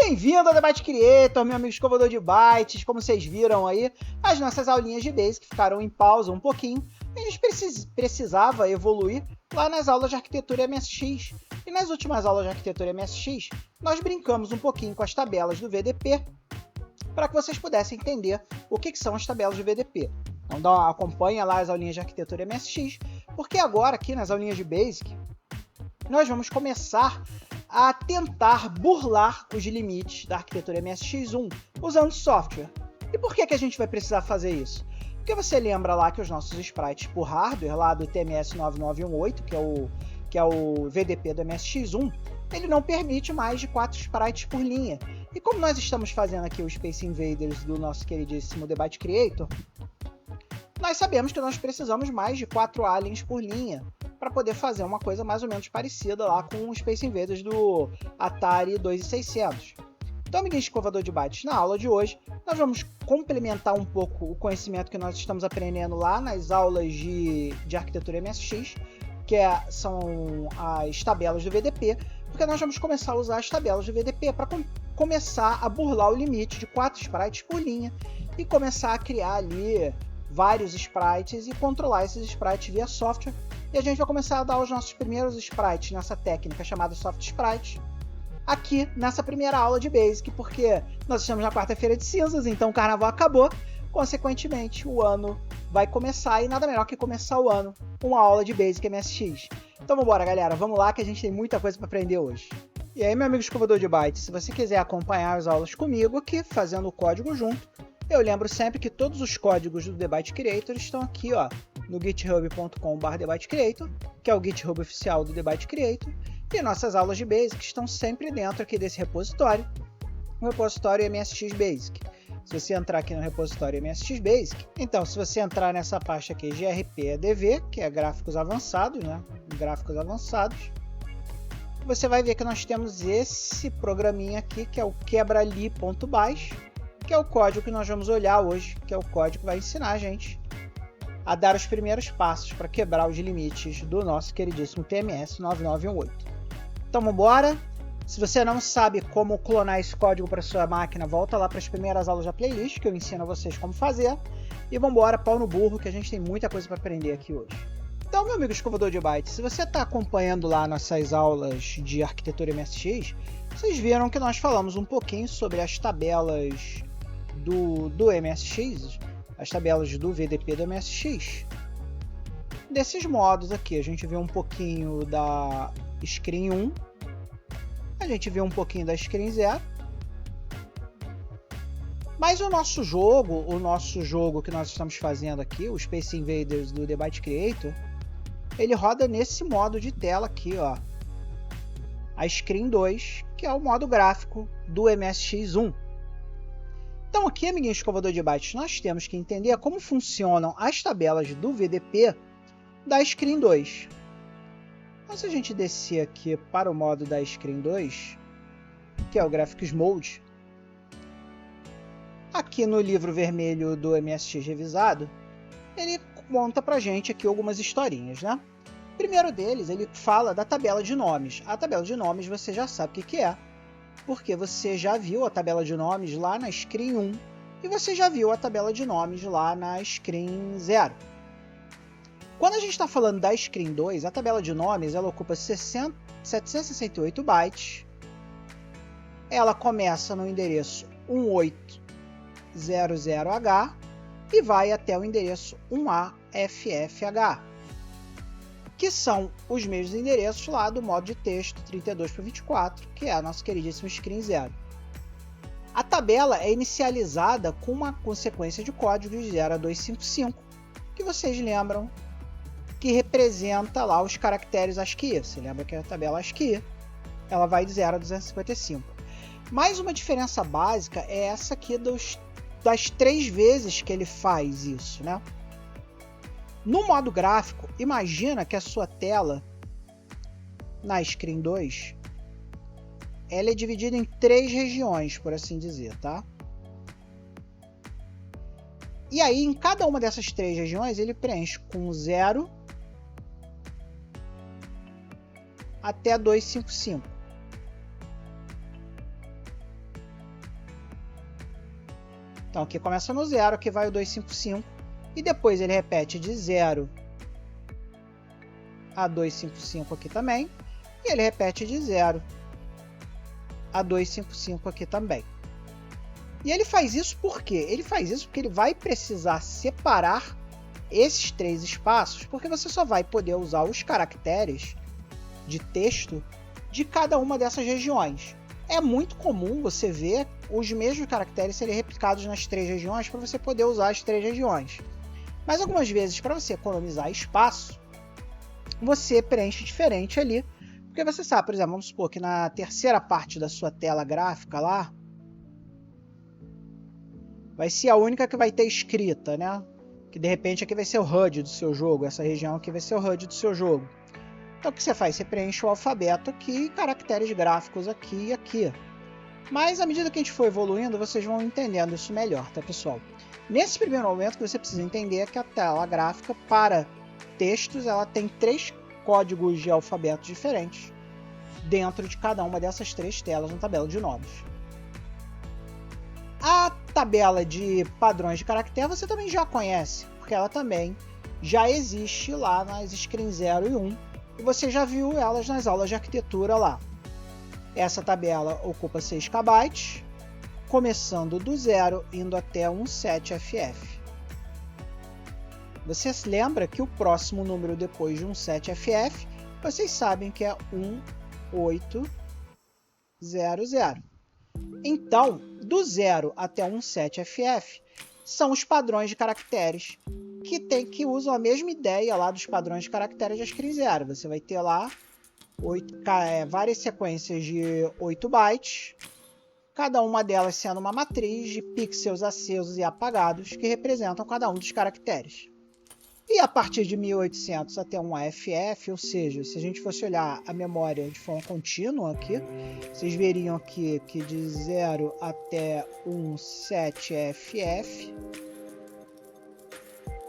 Bem-vindo ao Debate Creator, meu amigo escovador de bytes. Como vocês viram aí, as nossas aulinhas de Basic ficaram em pausa um pouquinho. A gente precisava evoluir lá nas aulas de arquitetura MSX. E nas últimas aulas de arquitetura MSX, nós brincamos um pouquinho com as tabelas do VDP para que vocês pudessem entender o que são as tabelas do VDP. Então acompanha lá as aulinhas de arquitetura MSX, porque agora aqui nas aulinhas de Basic, nós vamos começar a tentar burlar os limites da arquitetura MSX1 usando software. E por que a gente vai precisar fazer isso? Porque você lembra lá que os nossos sprites por hardware, lá do TMS 9918, que é o VDP do MSX1, ele não permite mais de 4 sprites por linha. E como nós estamos fazendo aqui o Space Invaders do nosso queridíssimo Debate Creator, nós sabemos que nós precisamos mais de 4 aliens por linha para poder fazer uma coisa mais ou menos parecida lá com os Space Invaders do Atari 2600. Então, amiguinho escovador de bytes, na aula de hoje, nós vamos complementar um pouco o conhecimento que nós estamos aprendendo lá nas aulas de arquitetura MSX, que são as tabelas do VDP, porque nós vamos começar a usar as tabelas do VDP para começar a burlar o limite de 4 sprites por linha e começar a criar ali vários sprites e controlar esses sprites via software. E a gente vai começar a dar os nossos primeiros sprites nessa técnica chamada Soft Sprite aqui nessa primeira aula de Basic, porque nós estamos na quarta-feira de cinzas, então o carnaval acabou, consequentemente o ano vai começar e nada melhor que começar o ano com uma aula de Basic MSX. Então vamos embora, galera, vamos lá que a gente tem muita coisa para aprender hoje. E aí, meu amigo escovador de bytes, se você quiser acompanhar as aulas comigo aqui, fazendo o código junto, eu lembro sempre que todos os códigos do Debate Creator estão aqui, ó, no github.com/debatecreator, que é o GitHub oficial do Debate Creator, e nossas aulas de Basic estão sempre dentro aqui desse repositório, o repositório MSX Basic. Se você entrar aqui no repositório MSX Basic, então se você entrar nessa pasta aqui grp-adv, que é gráficos avançados, né? Gráficos avançados, você vai ver que nós temos esse programinha aqui, que é o quebrali.bash, que é o código que nós vamos olhar hoje, que é o código que vai ensinar a gente a dar os primeiros passos para quebrar os limites do nosso queridíssimo TMS 9918. Então vamos embora. Se você não sabe como clonar esse código para sua máquina, volta lá para as primeiras aulas da playlist, que eu ensino a vocês como fazer. E vamos embora, pau no burro, que a gente tem muita coisa para aprender aqui hoje. Então, meu amigo escovador de bytes, se você está acompanhando lá nossas aulas de arquitetura MSX, vocês viram que nós falamos um pouquinho sobre as tabelas do MSX, as tabelas do VDP do MSX. Desses modos aqui, a gente vê um pouquinho da Screen 1, a gente vê um pouquinho da Screen 0, mas o nosso jogo que nós estamos fazendo aqui, o Space Invaders do Debate Creator, ele roda nesse modo de tela aqui, ó, a Screen 2, que é o modo gráfico do MSX1. Então aqui, amiguinho escovador de bytes, nós temos que entender como funcionam as tabelas do VDP da Screen 2. Então se a gente descer aqui para o modo da Screen 2, que é o Graphics Mode, aqui no livro vermelho do MSX revisado, ele conta pra gente aqui algumas historinhas, né? O primeiro deles, ele fala da tabela de nomes. A tabela de nomes você já sabe o que é, porque você já viu a tabela de nomes lá na Screen 1 e você já viu a tabela de nomes lá na Screen 0. Quando a gente está falando da Screen 2, a tabela de nomes ela ocupa 768 bytes. Ela começa no endereço 1800H e vai até o endereço 1AFFH, que são os mesmos endereços lá do modo de texto 32/24, que é a nossa queridíssima Screen 0. A tabela é inicializada com uma consequência de códigos de 0 a 255, que vocês lembram que representa lá os caracteres ASCII. Você lembra que a tabela ASCII ela vai de 0 a 255. Mais uma diferença básica é essa aqui das 3 vezes que ele faz isso, né? No modo gráfico, imagina que a sua tela na Screen 2 ela é dividida em 3 regiões, por assim dizer, tá? E aí, em cada uma dessas 3 regiões, ele preenche com 0 até 255. Então aqui começa no 0, aqui vai o 255, e depois ele repete de 0 a 255 aqui também, e ele repete de 0 a 255 aqui também. E ele faz isso por quê? Ele faz isso porque ele vai precisar separar esses 3 espaços, porque você só vai poder usar os caracteres de texto de cada uma dessas regiões. É muito comum você ver os mesmos caracteres serem replicados nas 3 regiões para você poder usar as 3 regiões. Mas algumas vezes, para você economizar espaço, você preenche diferente ali, porque você sabe, por exemplo, vamos supor que na terceira parte da sua tela gráfica lá, vai ser a única que vai ter escrita, né? Que de repente aqui vai ser o HUD do seu jogo, essa região aqui vai ser o HUD do seu jogo. Então o que você faz? Você preenche o alfabeto aqui e caracteres gráficos aqui e aqui. Mas à medida que a gente for evoluindo, vocês vão entendendo isso melhor, tá, pessoal? Nesse primeiro momento, o que você precisa entender é que a tela gráfica para textos ela tem 3 códigos de alfabeto diferentes dentro de cada uma dessas 3 telas na tabela de nomes. A tabela de padrões de caractere você também já conhece, porque ela também já existe lá nas Screen 0 e 1, e você já viu elas nas aulas de arquitetura lá. Essa tabela ocupa 6 KB, começando do 0 indo até 17FF. Você se lembra que o próximo número depois de 17FF, vocês sabem que é 1800. Então, do 0 até 17FF são os padrões de caracteres que usam a mesma ideia lá dos padrões de caracteres de Screen 0. Você vai ter lá várias sequências de 8 bytes, cada uma delas sendo uma matriz de pixels acesos e apagados que representam cada um dos caracteres. E a partir de 1800 até 1AFF, ou seja, se a gente fosse olhar a memória de forma contínua aqui, vocês veriam aqui que de 0 até 17FF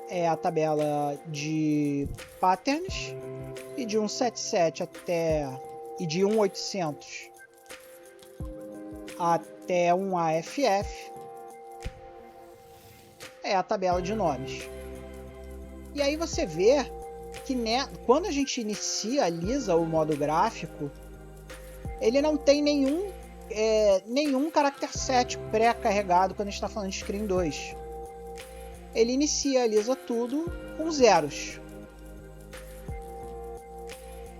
é a tabela de patterns, e de 177 e de 1800 até 1AFF é a tabela de nomes. E aí você vê que quando a gente inicializa o modo gráfico, ele não tem nenhum character set pré-carregado quando a gente está falando de Screen 2. Ele inicializa tudo com zeros.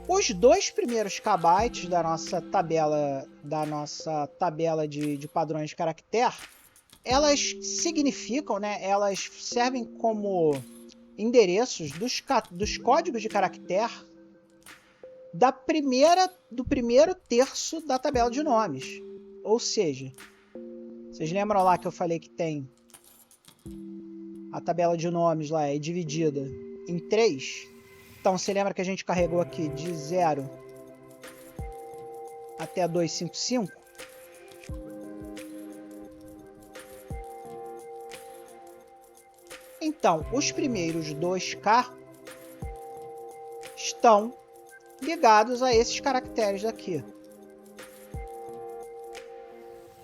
Os 2 primeiros kbytes da nossa tabela de padrões de caractere, elas significam, né, elas servem como endereços dos códigos de caractere do primeiro terço da tabela de nomes. Ou seja, vocês lembram lá que eu falei que tem a tabela de nomes lá é dividida em 3? Então você lembra que a gente carregou aqui de 0 até 255? Então, os primeiros 2K estão ligados a esses caracteres aqui.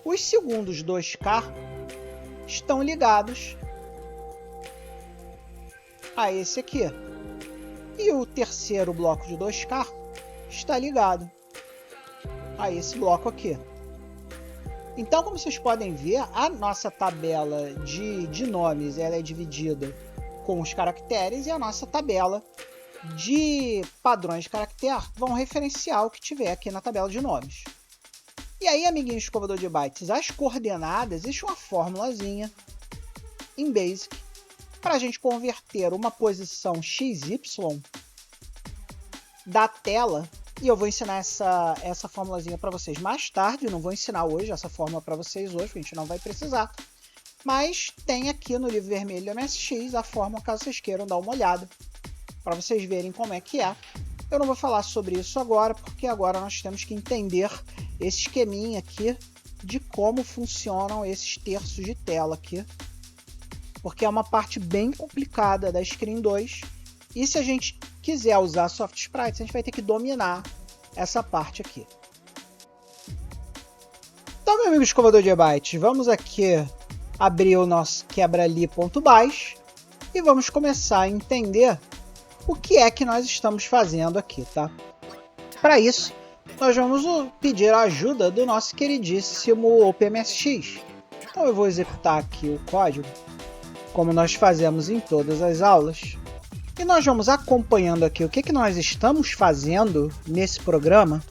Os segundos 2K estão ligados a esse aqui. E o terceiro bloco de 2K está ligado a esse bloco aqui. Então, como vocês podem ver, a nossa tabela de nomes ela é dividida com os caracteres, e a nossa tabela de padrões de caractere vão referenciar o que tiver aqui na tabela de nomes. E aí, amiguinho escovador de bytes, as coordenadas, existe uma formulazinha em BASIC para a gente converter uma posição XY da tela. E eu vou ensinar essa formulazinha para vocês mais tarde, eu não vou ensinar hoje essa fórmula para vocês hoje, porque a gente não vai precisar. Mas tem aqui no livro vermelho do MSX a fórmula, caso vocês queiram dar uma olhada, para vocês verem como é que é. Eu não vou falar sobre isso agora, porque agora nós temos que entender esse esqueminha aqui de como funcionam esses terços de tela aqui, porque é uma parte bem complicada da Screen 2, e se a gente quiser usar Soft Sprites, a gente vai ter que dominar essa parte aqui. Então, meu amigo escovador de bytes, vamos aqui abrir o nosso quebra-ali.bash e vamos começar a entender o que é que nós estamos fazendo aqui, tá? Para isso, nós vamos pedir a ajuda do nosso queridíssimo OpenMSX. Então eu vou executar aqui o código, como nós fazemos em todas as aulas. E nós vamos acompanhando aqui o que nós estamos fazendo nesse programa,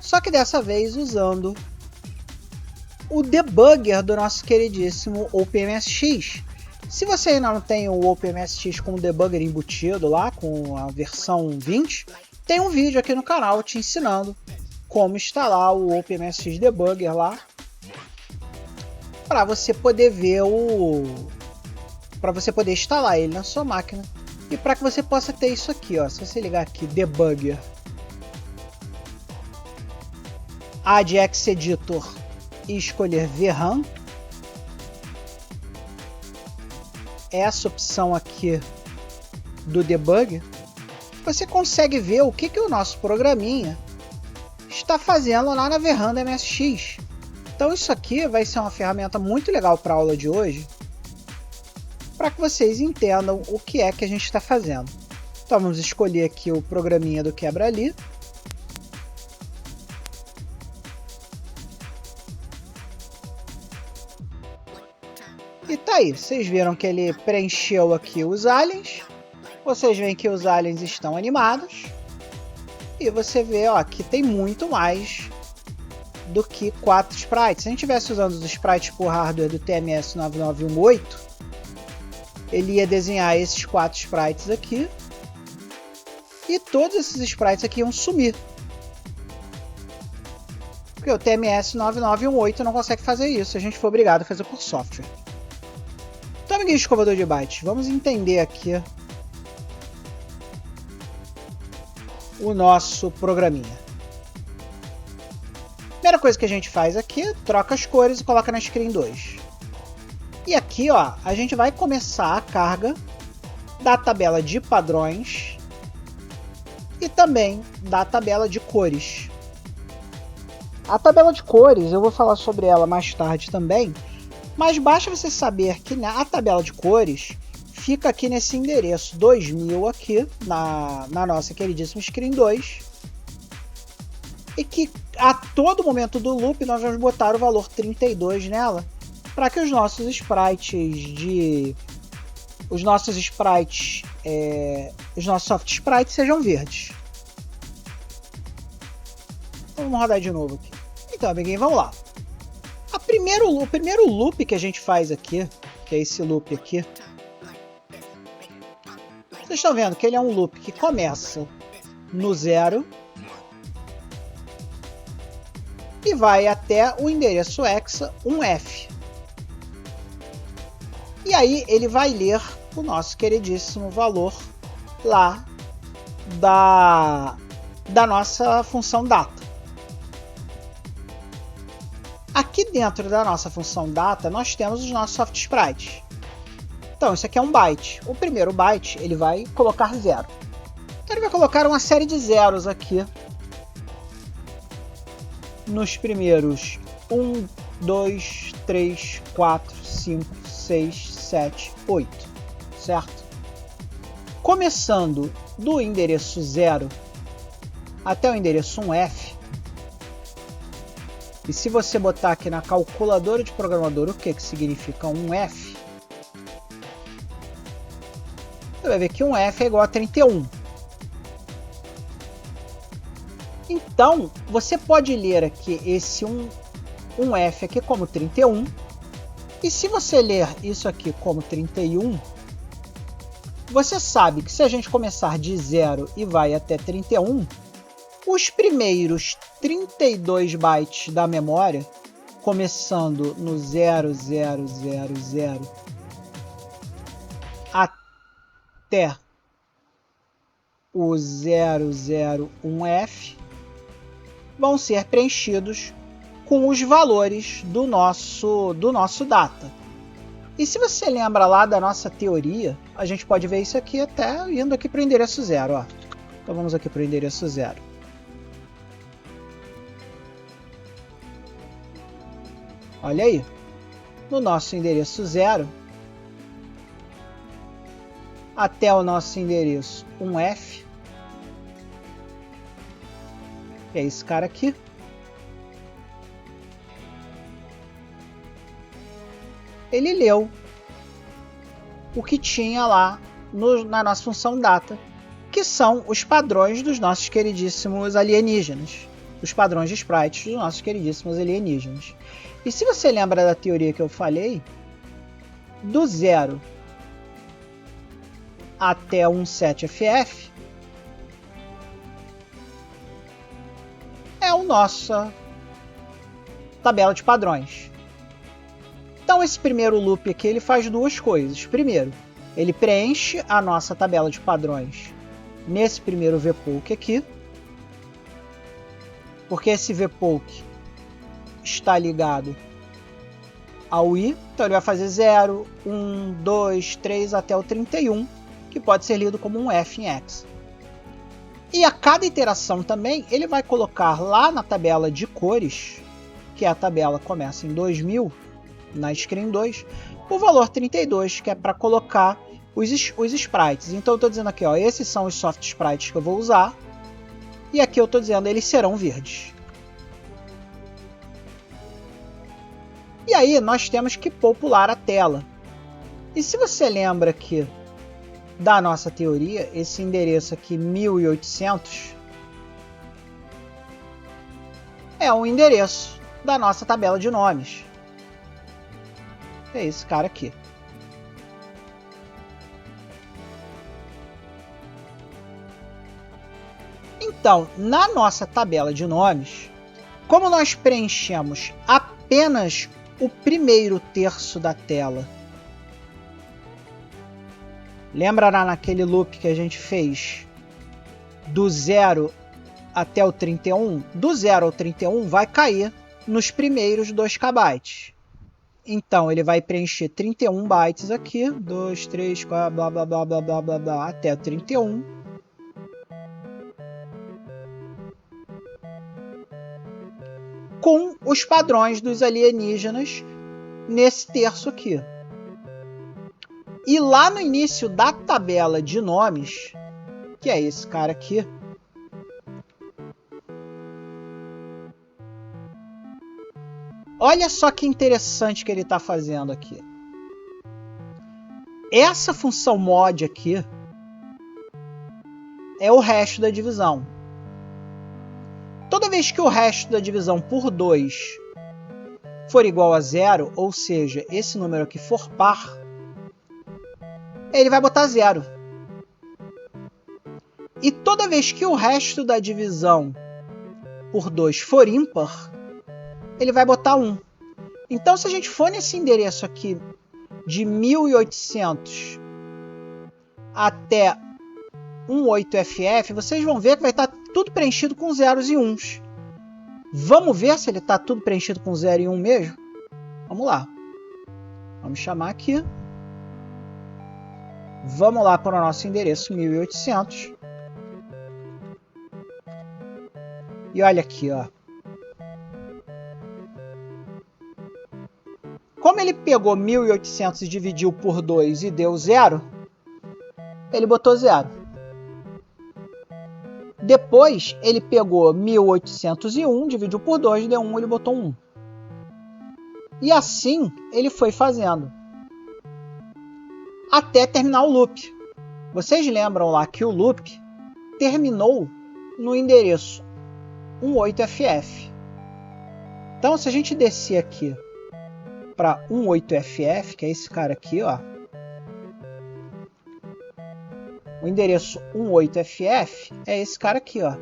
só que dessa vez usando o debugger do nosso queridíssimo OpenMSX. Se você ainda não tem o OpenMSX com o debugger embutido lá, com a versão 20, tem um vídeo aqui no canal te ensinando como instalar o OpenMSX Debugger lá, para você poder ver para você poder instalar ele na sua máquina. E para que você possa ter isso aqui, ó, se você ligar aqui, Debugger, Add Editor e escolher VRAM, essa opção aqui do Debugger, você consegue ver o que o nosso programinha está fazendo lá na VRAM da MSX. Então isso aqui vai ser uma ferramenta muito legal para a aula de hoje, para que vocês entendam o que é que a gente está fazendo. Então vamos escolher aqui o programinha do quebra-ali. E tá aí, vocês viram que ele preencheu aqui os aliens. Vocês veem que os aliens estão animados. E você vê, ó, que tem muito mais do que 4 sprites. Se a gente estivesse usando os sprites por hardware do TMS 9918, ele ia desenhar esses 4 sprites aqui e todos esses sprites aqui iam sumir, porque o TMS 9918 não consegue fazer isso se a gente for obrigado a fazer por software. Então, amiguinho escovador de bytes, vamos entender aqui o nosso programinha. Primeira coisa que a gente faz aqui, troca as cores e coloca na screen 2. E aqui, ó, a gente vai começar a carga da tabela de padrões e também da tabela de cores. A tabela de cores, eu vou falar sobre ela mais tarde também, mas basta você saber que a tabela de cores fica aqui nesse endereço 2000 aqui, na nossa queridíssima screen 2, e que a todo momento do loop nós vamos botar o valor 32 nela, para que os nossos sprites os nossos soft sprites sejam verdes. Então, vamos rodar de novo aqui. Então, amiguinho, vamos lá. O primeiro loop que a gente faz aqui, que é esse loop aqui, vocês estão vendo que ele é um loop que começa no 0 e vai até o endereço hexa 1F. E aí ele vai ler o nosso queridíssimo valor lá da nossa função data. Aqui dentro da nossa função data nós temos os nossos soft sprites. Então isso aqui é um byte. O primeiro byte ele vai colocar 0. Então ele vai colocar uma série de zeros aqui nos primeiros 1, 2, 3, 4, 5, 6, 7, 8, certo? Começando do endereço 0 até o endereço 1F, e se você botar aqui na calculadora de programador o que significa 1F, você vai ver que 1F é igual a 31. Então, você pode ler aqui esse 1F aqui como 31, e se você ler isso aqui como 31, você sabe que se a gente começar de 0 e vai até 31, os primeiros 32 bytes da memória, começando no 0000 até o 001F, vão ser preenchidos com os valores do nosso data. E se você lembra lá da nossa teoria, a gente pode ver isso aqui até indo aqui para o endereço 0. Ó. Então vamos aqui para o endereço 0. Olha aí. no nosso endereço 0 até o nosso endereço 1F, que é esse cara aqui. Ele leu o que tinha lá na nossa função data, que são os padrões dos nossos queridíssimos alienígenas, os padrões de sprites dos nossos queridíssimos alienígenas. E se você lembra da teoria que eu falei, do 0 até 17FF é a nossa tabela de padrões. Então esse primeiro loop aqui ele faz duas coisas. Primeiro, ele preenche a nossa tabela de padrões nesse primeiro vpoke aqui, porque esse vpoke está ligado ao i, então ele vai fazer 0, 1, 2, 3 até o 31, que pode ser lido como um f em x. E a cada iteração também ele vai colocar lá na tabela de cores, que a tabela começa em 2000, na screen 2, o valor 32, que é para colocar os sprites. Então eu estou dizendo aqui, ó, esses são os soft sprites que eu vou usar, e aqui eu estou dizendo eles serão verdes. E aí nós temos que popular a tela. E se você lembra aqui da nossa teoria, esse endereço aqui 1800 é o endereço da nossa tabela de nomes. É esse cara aqui. Então, na nossa tabela de nomes, como nós preenchemos apenas o primeiro terço da tela, lembra lá naquele loop que a gente fez do 0 até o 31? Do 0 ao 31 vai cair nos primeiros 2 KB. Então ele vai preencher 31 bytes aqui, 2, 3, 4, blá blá blá blá blá blá blá, até o 31. Com os padrões dos alienígenas nesse terço aqui. E lá no início da tabela de nomes, que é esse cara aqui, olha só que interessante que ele está fazendo aqui. Essa função mod aqui é o resto da divisão. Toda vez que o resto da divisão por 2 for igual a 0, ou seja, esse número aqui for par, ele vai botar 0. E toda vez que o resto da divisão por 2 for ímpar, ele vai botar 1. Então, se a gente for nesse endereço aqui de 1800 até 18FF, vocês vão ver que vai estar tudo preenchido com zeros e uns. Vamos ver se ele está tudo preenchido com 0 e 1 mesmo? Vamos lá. Vamos chamar aqui. Vamos lá para o nosso endereço 1800. E olha aqui, ó. Como ele pegou 1800 e dividiu por 2 e deu 0, ele botou 0. Depois, ele pegou 1801, dividiu por 2, deu 1, ele botou 1. E assim, ele foi fazendo. Até terminar o loop. Vocês lembram lá que o loop terminou no endereço 18FF. Então, se a gente descer aqui para 18FF, que é esse cara aqui, ó. O endereço 18FF é esse cara aqui, ó.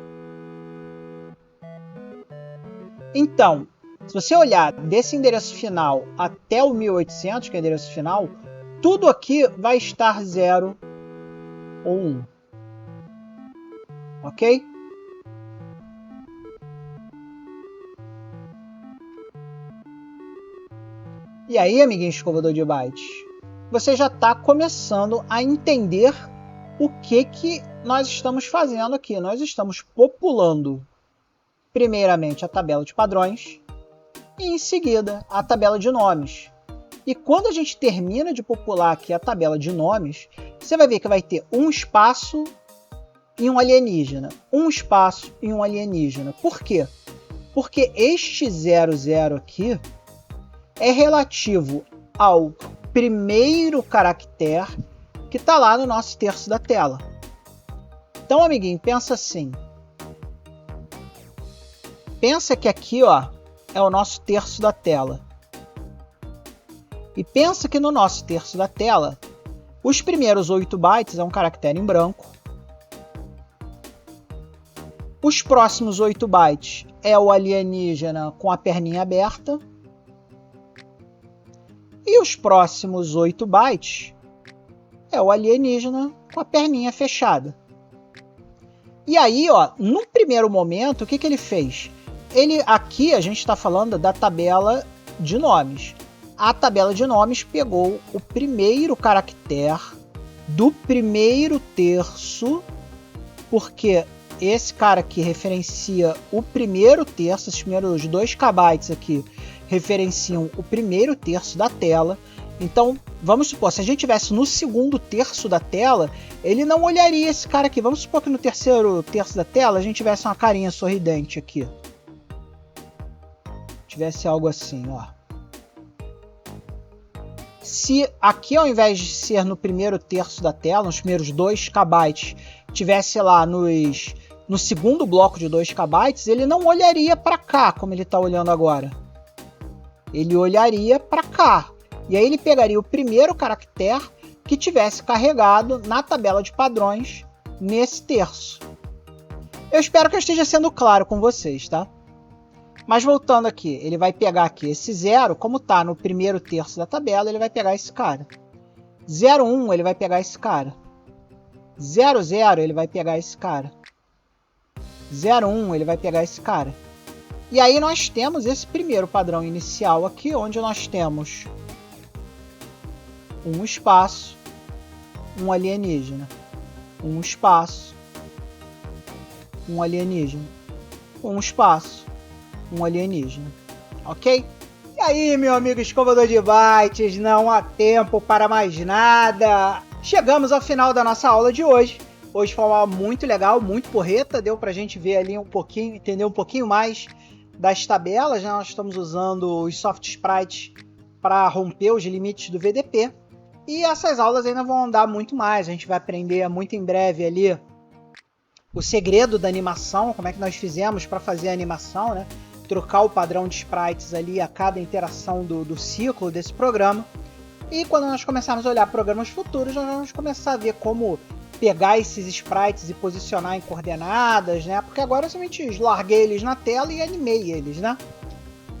Então, se você olhar desse endereço final até o 1800, que é o endereço final, tudo aqui vai estar 0 ou 1. Ok? E aí, amiguinho escovador de bytes, você já está começando a entender o que nós estamos fazendo aqui. Nós estamos populando, primeiramente, a tabela de padrões e, em seguida, a tabela de nomes. E quando a gente termina de popular aqui a tabela de nomes, você vai ver que vai ter um espaço e um alienígena. Um espaço e um alienígena. Por quê? Porque este 00 aqui é relativo ao primeiro caractere que está lá no nosso terço da tela. Então, amiguinho, pensa assim. Pensa que aqui, ó, é o nosso terço da tela. E pensa que no nosso terço da tela, os primeiros 8 bytes é um caractere em branco. Os próximos 8 bytes é o alienígena com a perninha aberta. E os próximos 8 bytes é o alienígena com a perninha fechada. E aí, ó, no primeiro momento, o que ele fez? Aqui a gente está falando da tabela de nomes. A tabela de nomes pegou o primeiro caractere do primeiro terço, porque esse cara aqui referencia o primeiro terço, esses primeiros 2 kbytes aqui referenciam o primeiro terço da tela. Então, vamos supor, se a gente estivesse no segundo terço da tela, ele não olharia esse cara aqui. Vamos supor que no terceiro terço da tela a gente tivesse uma carinha sorridente aqui. Tivesse algo assim, ó. Se aqui, ao invés de ser no primeiro terço da tela, nos primeiros 2 kbytes, tivesse lá no segundo bloco de 2 kbytes, ele não olharia para cá, como ele está olhando agora. Ele olharia para cá. E aí ele pegaria o primeiro caractere que tivesse carregado na tabela de padrões nesse terço. Eu espero que eu esteja sendo claro com vocês, tá? Mas voltando aqui, ele vai pegar aqui esse 0, como está no primeiro terço da tabela, ele vai pegar esse cara. 01, ele vai pegar esse cara. 00, ele vai pegar esse cara. 01, ele vai pegar esse cara. E aí nós temos esse primeiro padrão inicial aqui, onde nós temos um espaço, um alienígena. Um espaço, um alienígena. Um espaço, um alienígena. Ok? E aí, meu amigo escovador de bytes, não há tempo para mais nada. Chegamos ao final da nossa aula de hoje. Hoje foi uma aula muito legal, muito porreta. Deu pra gente ver ali um pouquinho, entender um pouquinho mais das tabelas, né? Nós estamos usando os soft sprites para romper os limites do VDP. E essas aulas ainda vão andar muito mais. A gente vai aprender muito em breve ali o segredo da animação, como é que nós fizemos para fazer a animação, né? Trocar o padrão de sprites ali a cada interação do ciclo desse programa. E quando nós começarmos a olhar programas futuros, nós vamos começar a ver como pegar esses sprites e posicionar em coordenadas, né? Porque agora eu somente larguei eles na tela e animei eles, né?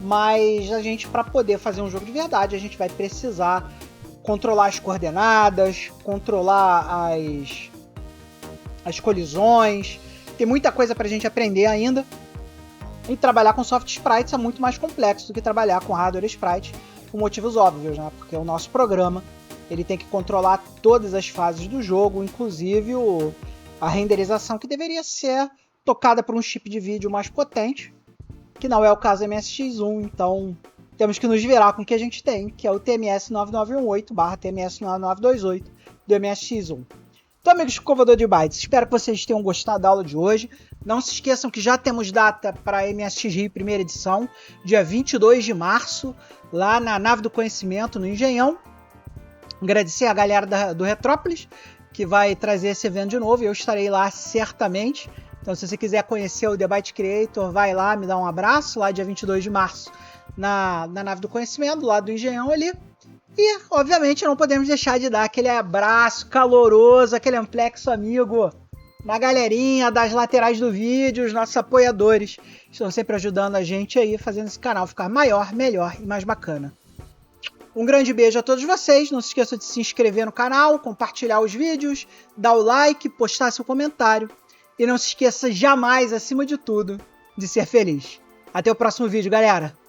Mas a gente, para poder fazer um jogo de verdade, a gente vai precisar controlar as coordenadas, controlar as colisões. Tem muita coisa para a gente aprender ainda. E trabalhar com soft sprites é muito mais complexo do que trabalhar com hardware sprite, por motivos óbvios, né? Porque o nosso programa ele tem que controlar todas as fases do jogo, inclusive a renderização, que deveria ser tocada por um chip de vídeo mais potente, que não é o caso do MSX1, então temos que nos virar com o que a gente tem, que é o TMS9918/TMS9928 do MSX1. Então, amigos escovador de bytes, espero que vocês tenham gostado da aula de hoje. Não se esqueçam que já temos data para a MSX Rio primeira edição, dia 22 de março, lá na Nave do Conhecimento, no Engenhão. Agradecer a galera do Retrópolis, que vai trazer esse evento de novo, e eu estarei lá certamente. Então, se você quiser conhecer o The Byte Creator, vai lá, me dá um abraço, lá dia 22 de março, na Nave do Conhecimento, lá do Engenhão ali. E, obviamente, não podemos deixar de dar aquele abraço caloroso, aquele amplexo amigo na galerinha das laterais do vídeo, os nossos apoiadores. Estão sempre ajudando a gente aí, fazendo esse canal ficar maior, melhor e mais bacana. Um grande beijo a todos vocês. Não se esqueça de se inscrever no canal, compartilhar os vídeos, dar o like, postar seu comentário. E não se esqueça jamais, acima de tudo, de ser feliz. Até o próximo vídeo, galera!